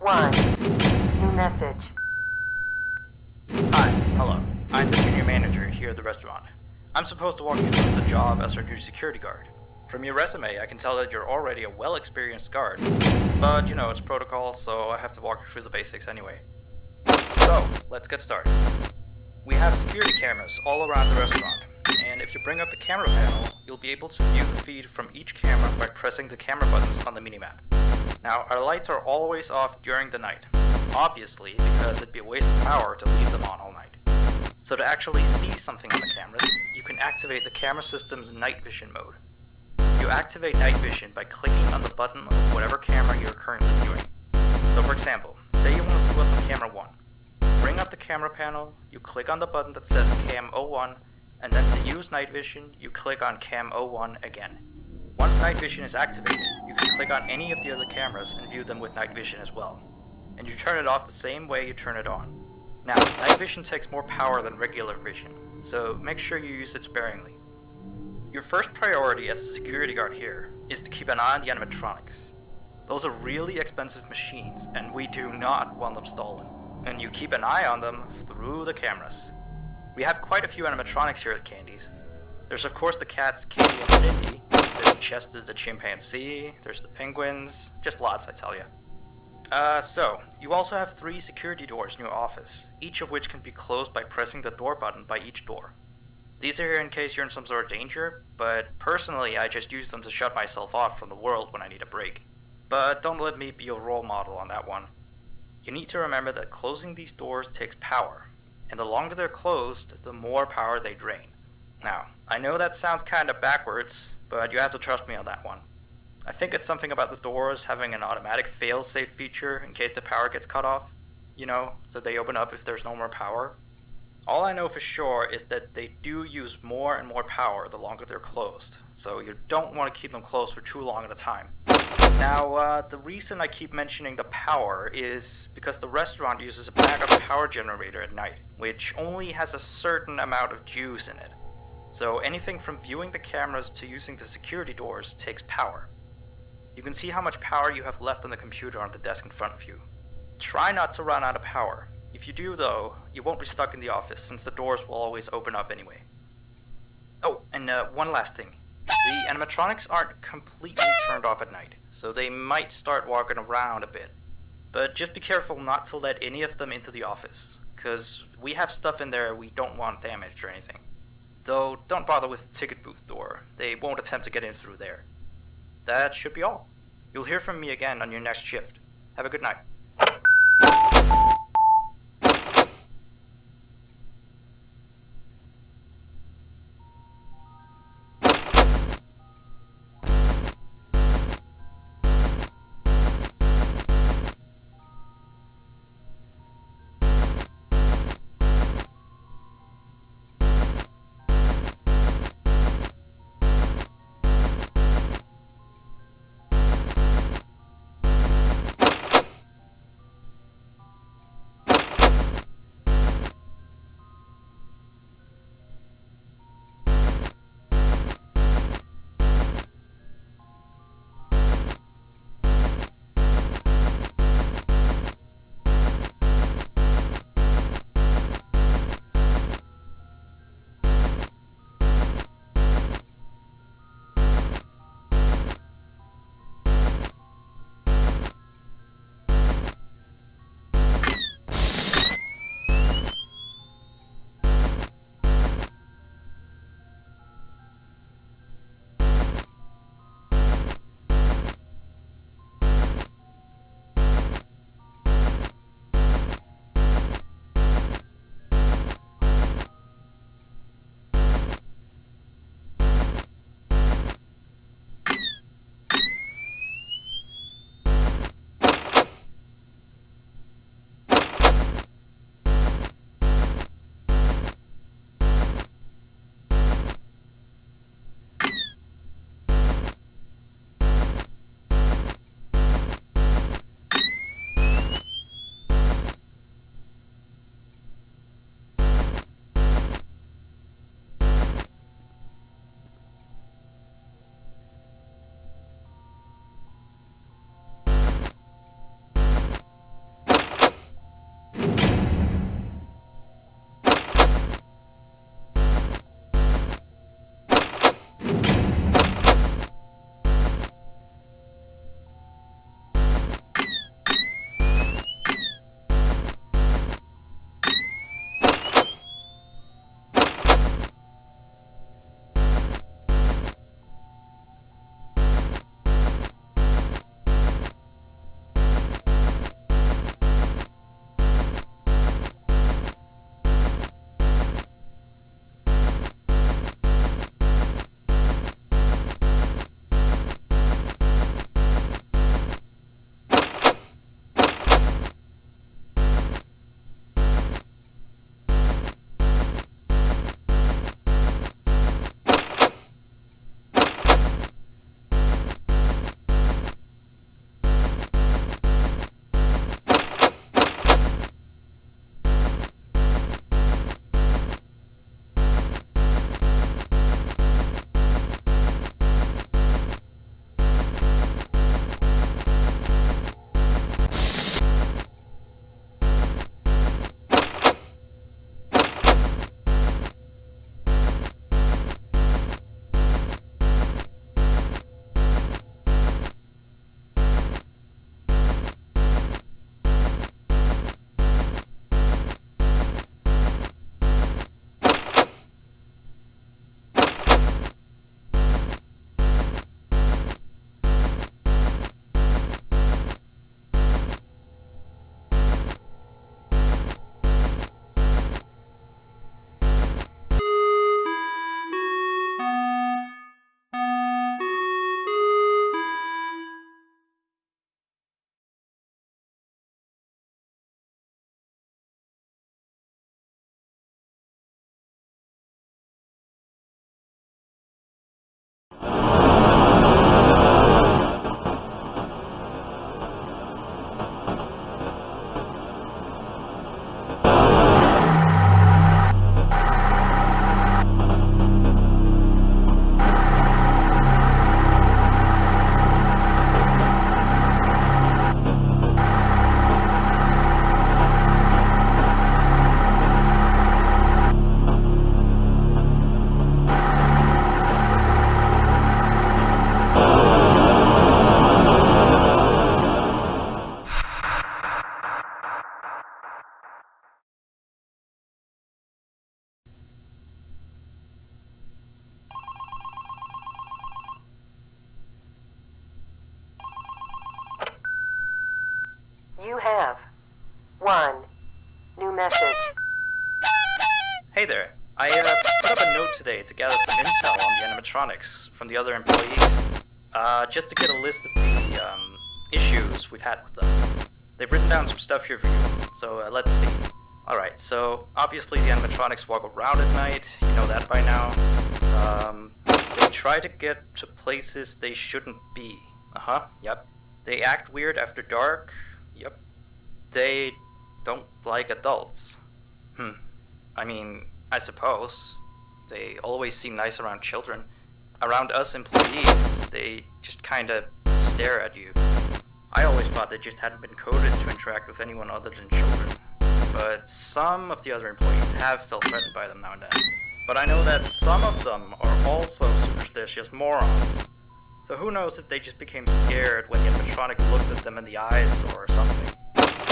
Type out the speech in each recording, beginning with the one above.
1. New message. Hi, hello. I'm the junior manager here at the restaurant. I'm supposed to walk you through the job as our new security guard. From your resume, I can tell that you're already a well-experienced guard. But, you know, it's protocol, so I have to walk you through the basics anyway. So, let's get started. We have security cameras all around the restaurant, and if you bring up the camera panel, you'll be able to view the feed from each camera by pressing the camera buttons on the minimap. Now, our lights are always off during the night, obviously because it'd be a waste of power to leave them on all night. So to actually see something on the cameras, you can activate the camera system's night vision mode. You activate night vision by clicking on the button of whatever camera you're currently viewing. So for example, say you want to see what's on camera 1. Bring up the camera panel, you click on the button that says Cam 01, and then to use night vision, you click on Cam 01 again. Once night vision is activated, you can click on any of the other cameras and view them with night vision as well. And you turn it off the same way you turn it on. Now, night vision takes more power than regular vision, so make sure you use it sparingly. Your first priority as a security guard here is to keep an eye on the animatronics. Those are really expensive machines, and we do not want them stolen. And you keep an eye on them through the cameras. We have quite a few animatronics here at Candy's. There's of course the cats Candy and Cindy, there's Chester the chimpanzee, there's the penguins, just lots I tell you. So, you also have 3 security doors in your office, each of which can be closed by pressing the door button by each door. These are here in case you're in some sort of danger, but personally I just use them to shut myself off from the world when I need a break. But don't let me be your role model on that one. You need to remember that closing these doors takes power, and the longer they're closed, the more power they drain. Now, I know that sounds kinda backwards, but you have to trust me on that one. I think it's something about the doors having an automatic fail-safe feature in case the power gets cut off. You know, so they open up if there's no more power. All I know for sure is that they do use more and more power the longer they're closed, so you don't want to keep them closed for too long at a time. Now, the reason I keep mentioning the power is because the restaurant uses a backup power generator at night, which only has a certain amount of juice in it. So anything from viewing the cameras to using the security doors takes power. You can see how much power you have left on the computer on the desk in front of you. Try not to run out of power. If you do though, you won't be stuck in the office since the doors will always open up anyway. Oh, and one last thing. The animatronics aren't completely turned off at night, so they might start walking around a bit. But just be careful not to let any of them into the office, cause we have stuff in there we don't want damaged or anything. Though don't bother with the ticket booth door, they won't attempt to get in through there. That should be all. You'll hear from me again on your next shift. Have a good night. 1. New message. Hey there. I put up a note today to gather some intel on the animatronics from the other employees. Just to get a list of the issues we've had with them. They've written down some stuff here for you, so let's see. Alright, so obviously the animatronics walk around at night, you know that by now. They try to get to places they shouldn't be. Yep. They act weird after dark. Yep. They don't like adults. I mean, I suppose. They always seem nice around children. Around us employees, they just kinda stare at you. I always thought they just hadn't been coded to interact with anyone other than children. But some of the other employees have felt threatened by them now and then. But I know that some of them are also superstitious morons. So who knows if they just became scared when the animatronic looked at them in the eyes or something.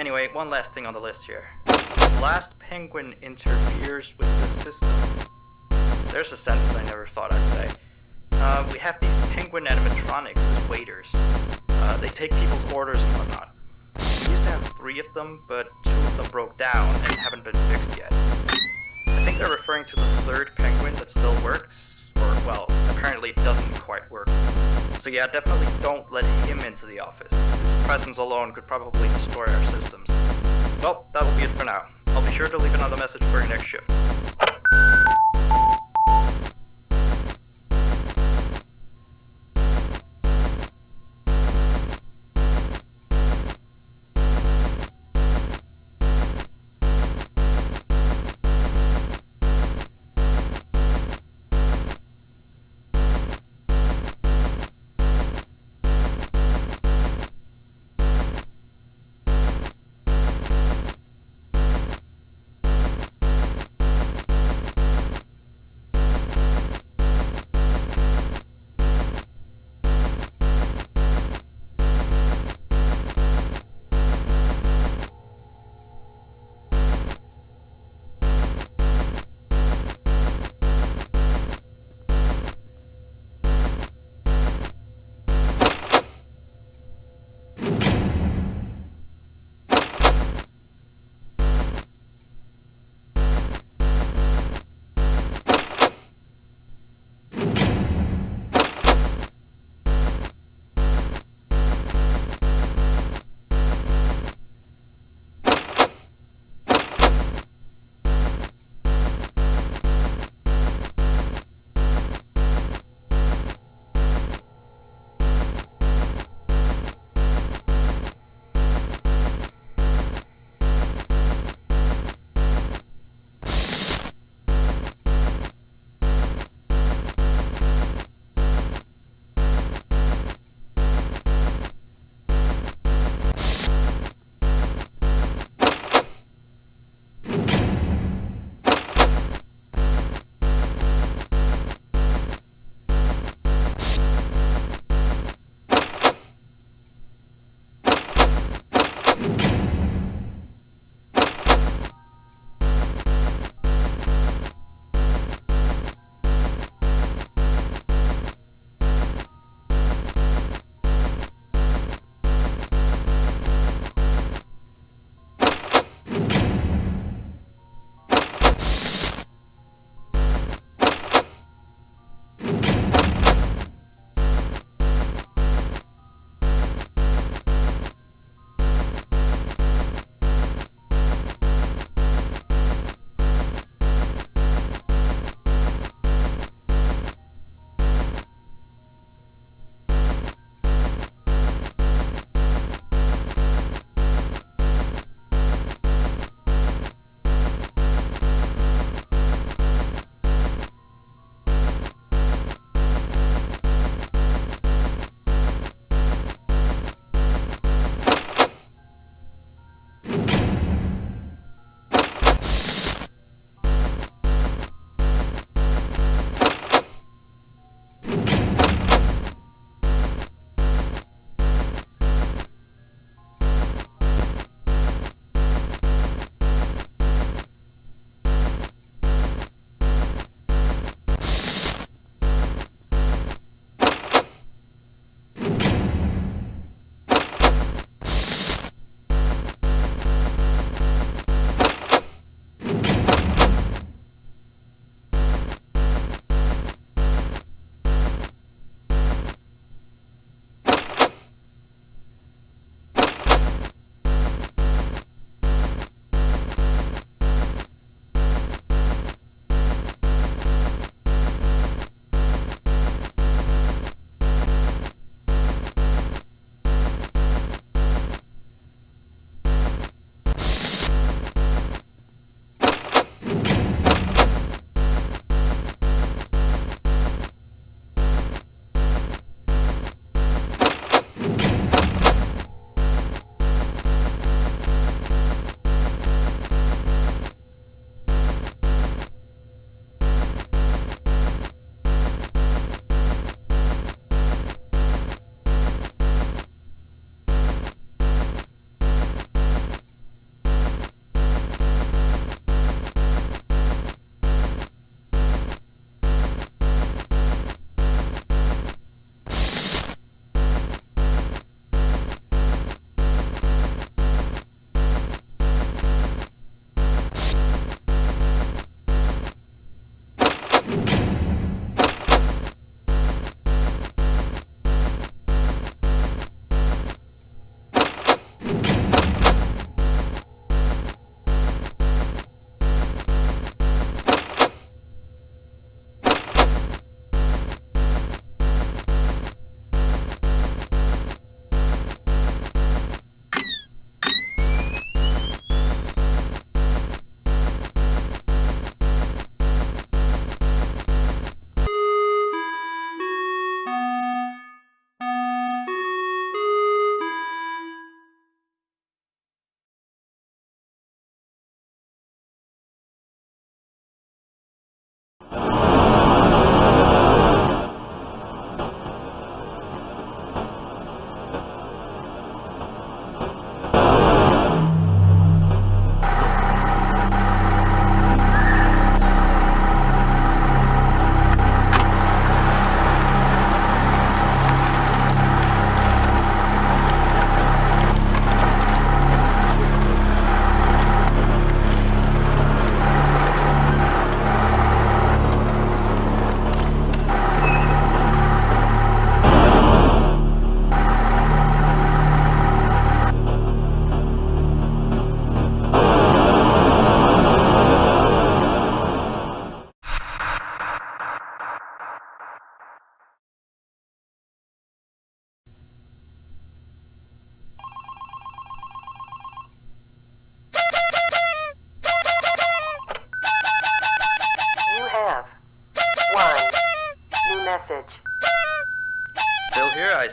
Anyway, one last thing on the list here. The last penguin interferes with the system. There's a sentence I never thought I'd say. We have these penguin animatronics as waiters. They take people's orders and whatnot. We used to have 3 of them, but 2 of them broke down and haven't been fixed yet. I think they're referring to the 3rd penguin that still works, or well, apparently it doesn't quite work. So yeah, definitely don't let him into the office. His presence alone could probably destroy our systems. Well, that'll be it for now. I'll be sure to leave another message for your next shift.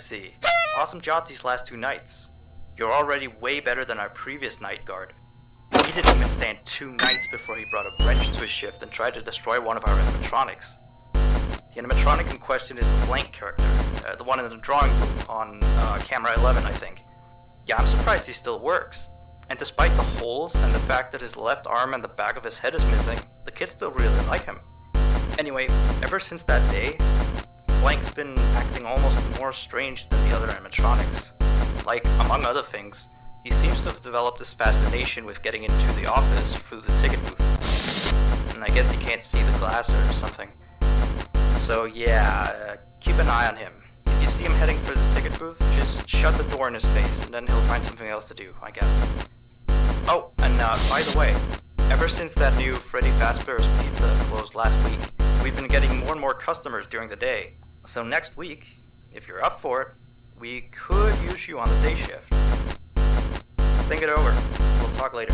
see. Awesome job these last 2 nights. You're already way better than our previous night guard. He didn't even stand 2 nights before he brought a wrench to his shift and tried to destroy one of our animatronics. The animatronic in question is the blank character, the one in the drawing room on camera 11, I think. Yeah, I'm surprised he still works. And despite the holes and the fact that his left arm and the back of his head is missing, the kids still really like him. Anyway, ever since that day, Blank's been acting almost more strange than the other animatronics. Like, among other things, he seems to have developed this fascination with getting into the office through the ticket booth. And I guess he can't see the glass or something. So yeah, keep an eye on him. If you see him heading for the ticket booth, just shut the door in his face, and then he'll find something else to do, I guess. Oh, and by the way, ever since that new Freddy Fazbear's Pizza closed last week, we've been getting more and more customers during the day. So next week, if you're up for it, we could use you on the day shift. Think it over. We'll talk later.